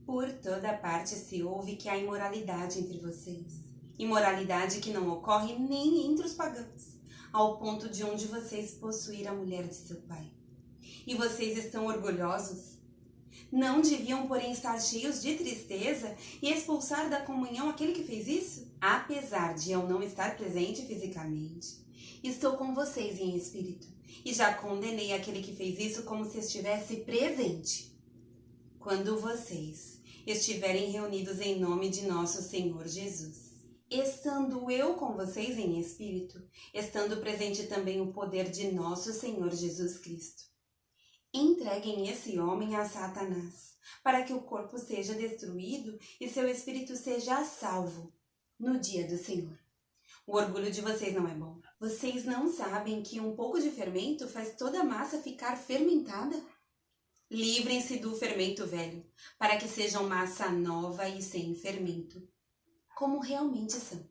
Por toda parte se ouve que há imoralidade entre vocês. Imoralidade que não ocorre nem entre os pagãos, ao ponto de um de vocês possuir a mulher de seu pai. E vocês estão orgulhosos? Não deviam, porém, estar cheios de tristeza e expulsar da comunhão aquele que fez isso? Apesar de eu não estar presente fisicamente, estou com vocês em espírito e já condenei aquele que fez isso como se estivesse presente. Quando vocês estiverem reunidos em nome de nosso Senhor Jesus, estando eu com vocês em espírito, estando presente também o poder de nosso Senhor Jesus Cristo, entreguem esse homem a Satanás, para que o corpo seja destruído e seu espírito seja salvo no dia do Senhor. O orgulho de vocês não é bom. Vocês não sabem que um pouco de fermento faz toda a massa ficar fermentada? Livrem-se do fermento velho, para que sejam massa nova e sem fermento, como realmente são.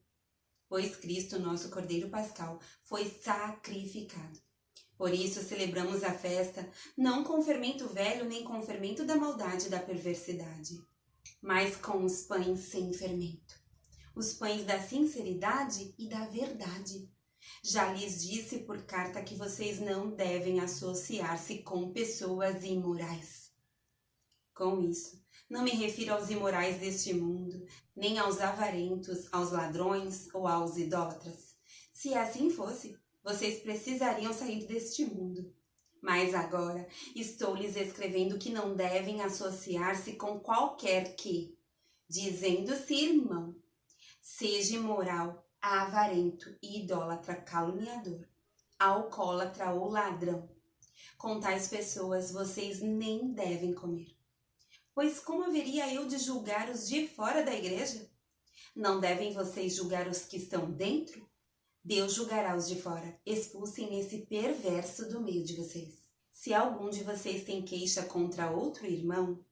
Pois Cristo, nosso Cordeiro Pascal, foi sacrificado. Por isso celebramos a festa, não com fermento velho, nem com fermento da maldade e da perversidade, mas com os pães sem fermento, os pães da sinceridade e da verdade. Já lhes disse por carta que vocês não devem associar-se com pessoas imorais. Com isso, não me refiro aos imorais deste mundo, nem aos avarentos, aos ladrões ou aos idólatras. Se assim fosse, vocês precisariam sair deste mundo. Mas agora estou lhes escrevendo que não devem associar-se com qualquer que, dizendo-se irmão, seja imoral, avarento, idólatra, caluniador, alcoólatra ou ladrão. Com tais pessoas vocês nem devem comer. Pois como haveria eu de julgar os de fora da igreja? Não devem vocês julgar os que estão dentro? Deus julgará os de fora. Expulsem esse perverso do meio de vocês. Se algum de vocês tem queixa contra outro irmão,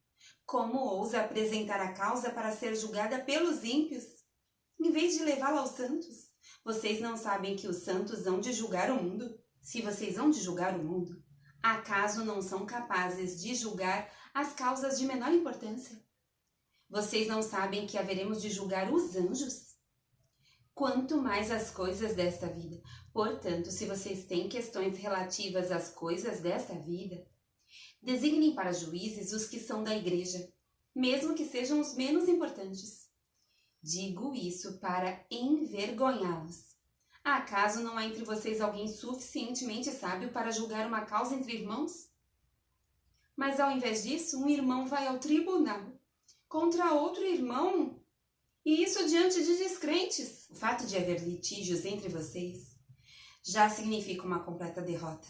como ousa apresentar a causa para ser julgada pelos ímpios, em vez de levá-la aos santos? Vocês não sabem que os santos hão de julgar o mundo? Se vocês hão de julgar o mundo, acaso não são capazes de julgar as causas de menor importância? Vocês não sabem que haveremos de julgar os anjos? Quanto mais as coisas desta vida. Portanto, se vocês têm questões relativas às coisas desta vida, designem para juízes os que são da igreja, mesmo que sejam os menos importantes. Digo isso para envergonhá-los. Acaso não há entre vocês alguém suficientemente sábio para julgar uma causa entre irmãos? Mas ao invés disso, um irmão vai ao tribunal contra outro irmão, e isso diante de descrentes. O fato de haver litígios entre vocês já significa uma completa derrota.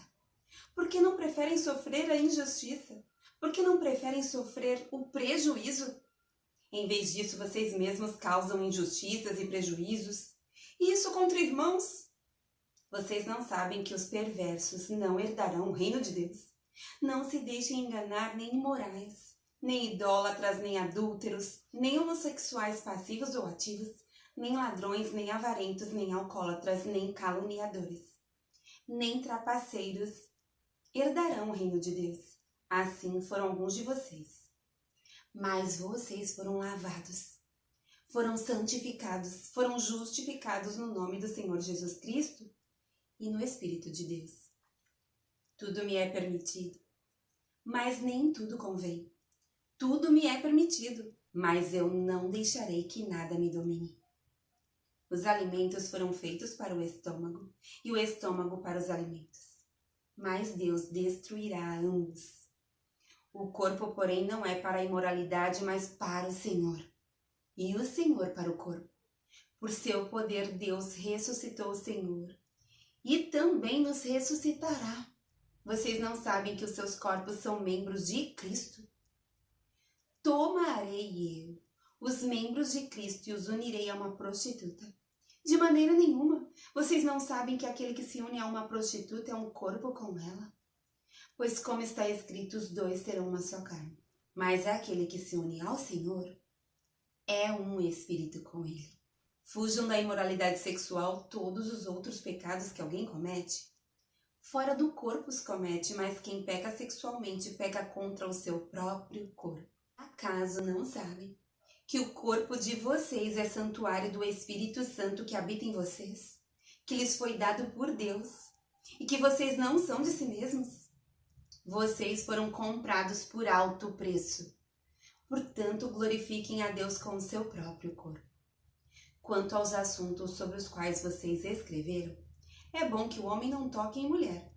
Por que não preferem sofrer a injustiça? Por que não preferem sofrer o prejuízo? Em vez disso, vocês mesmos causam injustiças e prejuízos. E isso contra irmãos? Vocês não sabem que os perversos não herdarão o reino de Deus? Não se deixem enganar nem imorais, nem idólatras, nem adúlteros, nem homossexuais passivos ou ativos, nem ladrões, nem avarentos, nem alcoólatras, nem caluniadores, nem trapaceiros herdarão o reino de Deus. Assim foram alguns de vocês. Mas vocês foram lavados, foram santificados, foram justificados no nome do Senhor Jesus Cristo e no Espírito de Deus. Tudo me é permitido, mas nem tudo convém. Tudo me é permitido, mas eu não deixarei que nada me domine. Os alimentos foram feitos para o estômago e o estômago para os alimentos, mas Deus destruirá ambos. O corpo, porém, não é para a imoralidade, mas para o Senhor, e o Senhor para o corpo. Por seu poder, Deus ressuscitou o Senhor, e também nos ressuscitará. Vocês não sabem que os seus corpos são membros de Cristo? Tomarei eu os membros de Cristo e os unirei a uma prostituta? De maneira nenhuma. Vocês não sabem que aquele que se une a uma prostituta é um corpo com ela? Pois como está escrito, os dois serão uma só carne. Mas aquele que se une ao Senhor é um espírito com ele. Fujam da imoralidade sexual. Todos os outros pecados que alguém comete, fora do corpo os comete, mas quem peca sexualmente peca contra o seu próprio corpo. Acaso não sabem que o corpo de vocês é santuário do Espírito Santo que habita em vocês, que lhes foi dado por Deus e que vocês não são de si mesmos? Vocês foram comprados por alto preço. Portanto, glorifiquem a Deus com o seu próprio corpo. Quanto aos assuntos sobre os quais vocês escreveram, é bom que o homem não toque em mulher.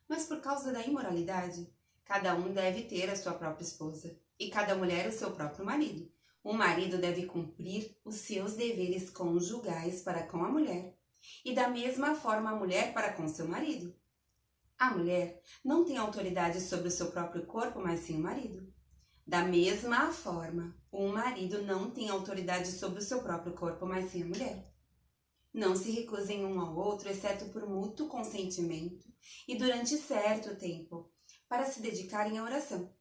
Mas por causa da imoralidade, cada um deve ter a sua própria esposa e cada mulher o seu próprio marido. O marido deve cumprir os seus deveres conjugais para com a mulher e da mesma forma a mulher para com seu marido. A mulher não tem autoridade sobre o seu próprio corpo, mas sim o marido. Da mesma forma, o marido não tem autoridade sobre o seu próprio corpo, mas sim a mulher. Não se recusem um ao outro, exceto por mútuo consentimento e durante certo tempo, para se dedicarem à oração.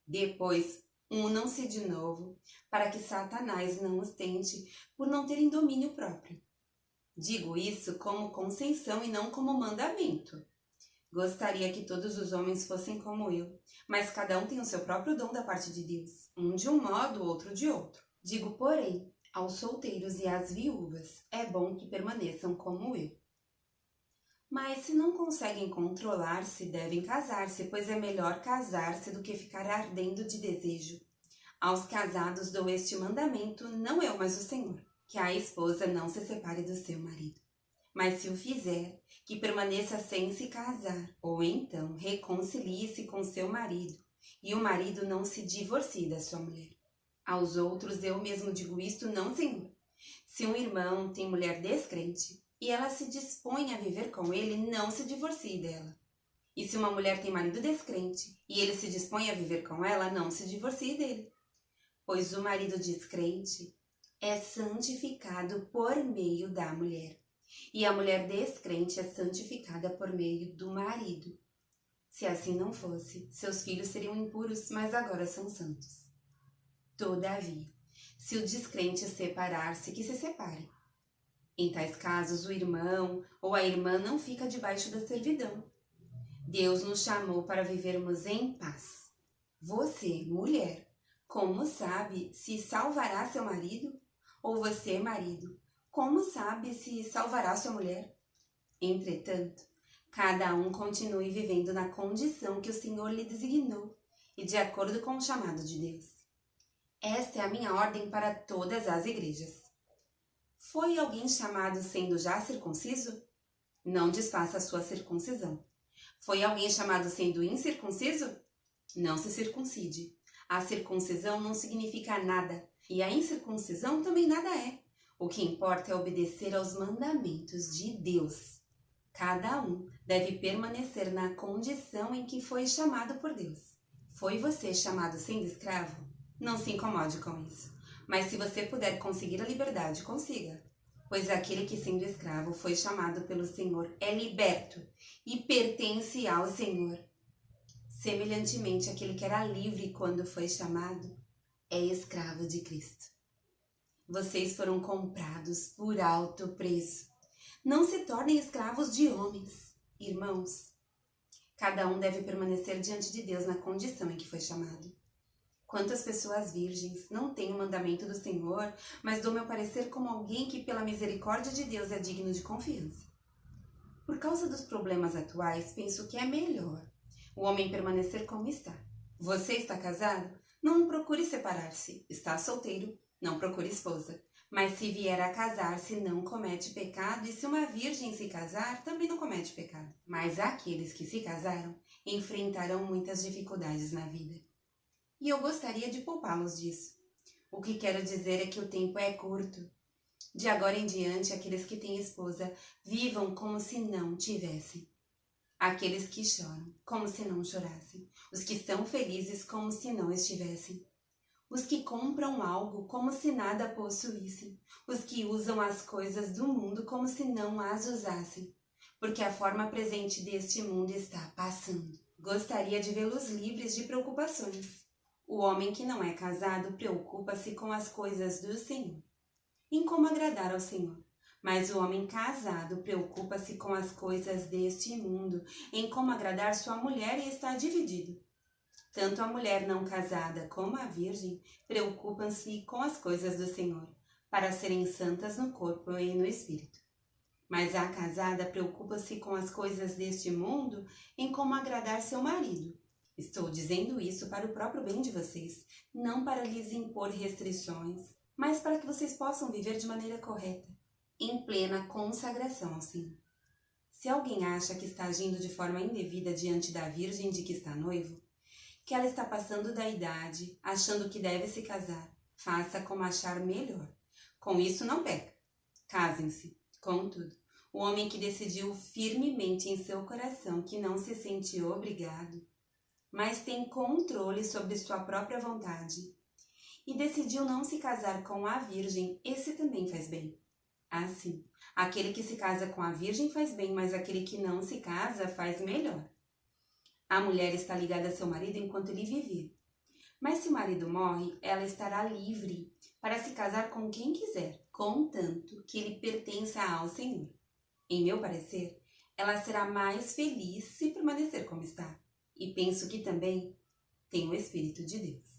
Depois, unam-se de novo, para que Satanás não os tente por não terem domínio próprio. Digo isso como concessão e não como mandamento. Gostaria que todos os homens fossem como eu, mas cada um tem o seu próprio dom da parte de Deus, um de um modo, outro de outro. Digo, porém, aos solteiros e às viúvas, é bom que permaneçam como eu. Mas se não conseguem controlar-se, devem casar-se, pois é melhor casar-se do que ficar ardendo de desejo. Aos casados dou este mandamento, não eu, mas o Senhor, que a esposa não se separe do seu marido. Mas se o fizer, que permaneça sem se casar, ou então reconcilie-se com seu marido, e o marido não se divorcie da sua mulher. Aos outros eu mesmo digo isto, não, Senhor. Se um irmão tem mulher descrente, e ela se dispõe a viver com ele, não se divorcie dela. E se uma mulher tem marido descrente, e ele se dispõe a viver com ela, não se divorcie dele. Pois o marido descrente é santificado por meio da mulher, e a mulher descrente é santificada por meio do marido. Se assim não fosse, seus filhos seriam impuros, mas agora são santos. Todavia, se o descrente separar-se, que se separe. Em tais casos, o irmão ou a irmã não fica debaixo da servidão. Deus nos chamou para vivermos em paz. Você, mulher, como sabe se salvará seu marido? Ou você, marido, como sabe se salvará sua mulher? Entretanto, cada um continue vivendo na condição que o Senhor lhe designou e de acordo com o chamado de Deus. Esta é a minha ordem para todas as igrejas. Foi alguém chamado sendo já circunciso? Não desfaça a sua circuncisão. Foi alguém chamado sendo incircunciso? Não se circuncide. A circuncisão não significa nada, e a incircuncisão também nada é. O que importa é obedecer aos mandamentos de Deus. Cada um deve permanecer na condição em que foi chamado por Deus. Foi você chamado sendo escravo? Não se incomode com isso. Mas se você puder conseguir a liberdade, consiga. Pois aquele que sendo escravo foi chamado pelo Senhor é liberto e pertence ao Senhor. Semelhantemente, aquele que era livre quando foi chamado é escravo de Cristo. Vocês foram comprados por alto preço. Não se tornem escravos de homens. Irmãos, cada um deve permanecer diante de Deus na condição em que foi chamado. Quantas pessoas virgens não têm o mandamento do Senhor, mas dou meu parecer como alguém que pela misericórdia de Deus é digno de confiança. Por causa dos problemas atuais, penso que é melhor o homem permanecer como está. Você está casado? Não procure separar-se. Está solteiro? Não procure esposa. Mas se vier a casar-se, não comete pecado, e se uma virgem se casar, também não comete pecado. Mas aqueles que se casaram enfrentarão muitas dificuldades na vida. E eu gostaria de poupá-los disso. O que quero dizer é que o tempo é curto. De agora em diante, aqueles que têm esposa, vivam como se não tivessem. Aqueles que choram, como se não chorassem. Os que estão felizes, como se não estivessem. Os que compram algo, como se nada possuíssem. Os que usam as coisas do mundo, como se não as usassem. Porque a forma presente deste mundo está passando. Gostaria de vê-los livres de preocupações. O homem que não é casado preocupa-se com as coisas do Senhor, em como agradar ao Senhor. Mas o homem casado preocupa-se com as coisas deste mundo, em como agradar sua mulher, e está dividido. Tanto a mulher não casada como a virgem preocupam-se com as coisas do Senhor, para serem santas no corpo e no espírito. Mas a casada preocupa-se com as coisas deste mundo, em como agradar seu marido. Estou dizendo isso para o próprio bem de vocês, não para lhes impor restrições, mas para que vocês possam viver de maneira correta, em plena consagração ao Senhor. Se alguém acha que está agindo de forma indevida diante da virgem de que está noivo, que ela está passando da idade, achando que deve se casar, faça como achar melhor. Com isso não peca. Casem-se. Contudo, o homem que decidiu firmemente em seu coração que não se sente obrigado, mas tem controle sobre sua própria vontade, e decidiu não se casar com a virgem, esse também faz bem. Assim, aquele que se casa com a virgem faz bem, mas aquele que não se casa faz melhor. A mulher está ligada a seu marido enquanto ele viver. Mas se o marido morre, ela estará livre para se casar com quem quiser, contanto que ele pertença ao Senhor. Em meu parecer, ela será mais feliz se permanecer como está. E penso que também tem o Espírito de Deus.